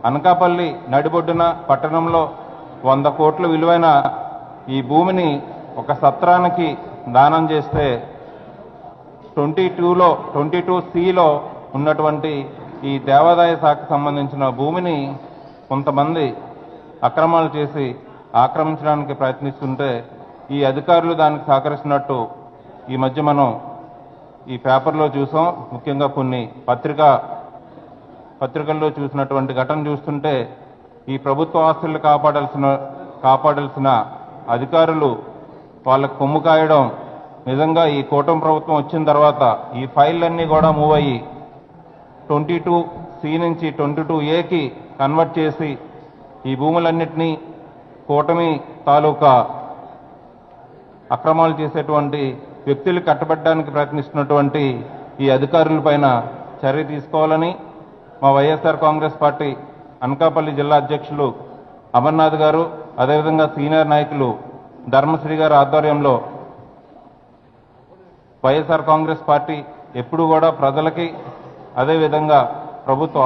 అనకాపల్లి నడిబొడ్డున పట్టణంలో 100 కోట్ల విలువైన ఈ భూమిని ఒక సత్రానికి దానం చేస్తే 22(c)లో ఉన్నటువంటి ఈ దేవాదాయ శాఖకు సంబంధించిన భూమిని కొంతమంది అక్రమాలు చేసి ఆక్రమించడానికి ప్రయత్నిస్తుంటే ఈ అధికారులు దానికి సహకరిస్తున్నట్టు ఈ మధ్య మనం ఈ పేపర్లో చూసాం. ముఖ్యంగా కొన్ని పత్రికల్లో చూసినటువంటి ఘటన చూస్తుంటే ఈ ప్రభుత్వ ఆస్తులను కాపాడాల్సిన అధికారులు వాళ్ళకు కొమ్ము కాయడం, నిజంగా ఈ కూటమి ప్రభుత్వం వచ్చిన తర్వాత ఈ ఫైళ్ళన్నీ కూడా మూవ్ అయ్యి 22(c) నుంచి 22(a)కి కన్వర్ట్ చేసి ఈ భూములన్నింటినీ కూటమి తాలూకా అక్రమాలు చేసేటువంటి వ్యక్తులు కట్టబెట్టడానికి ప్రయత్నిస్తున్నటువంటి ఈ అధికారులపైన చర్య తీసుకోవాలని మా వైఎస్ఆర్ కాంగ్రెస్ పార్టీ అనకాపల్లి జిల్లా అధ్యక్షులు అమర్నాథ్ గారు, అదేవిధంగా సీనియర్ నాయకులు ధర్మశ్రీ గారి ఆధ్వర్యంలో వైఎస్ఆర్ కాంగ్రెస్ పార్టీ ఎప్పుడు కూడా ప్రజలకి అదేవిధంగా ప్రభుత్వ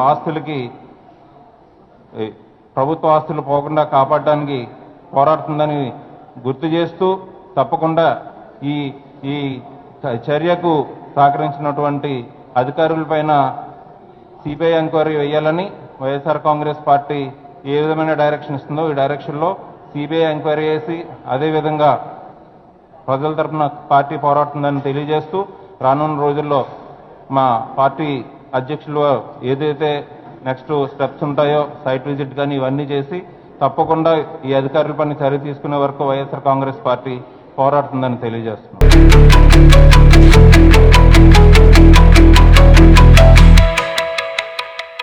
ఆస్తులు పోకుండా కాపాడడానికి పోరాడుతుందని గుర్తు చేస్తూ తప్పకుండా ఈ చర్యకు సహకరించినటువంటి అధికారులపైన సిబిఐ ఎంక్వైరీ వేయాలని వైఎస్ఆర్ కాంగ్రెస్ పార్టీ ఏ విధమైన డైరెక్షన్ ఇస్తుందో ఈ డైరెక్షన్లో సిబిఐ ఎంక్వైరీ చేసి అదేవిధంగా ప్రజల తరఫున పార్టీ పోరాడుతుందని తెలియజేస్తూ రానున్న రోజుల్లో మా పార్టీ అధ్యక్షులు ఏదైతే నెక్స్ట్ స్టెప్స్ ఉంటాయో సైట్ విజిట్ కానీ ఇవన్నీ చేసి తప్పకుండా ఈ అధికారుల పని చర్య తీసుకునే వరకు వైఎస్ఆర్ కాంగ్రెస్ పార్టీ పోరాడుతుందని తెలియజేస్తున్నాం.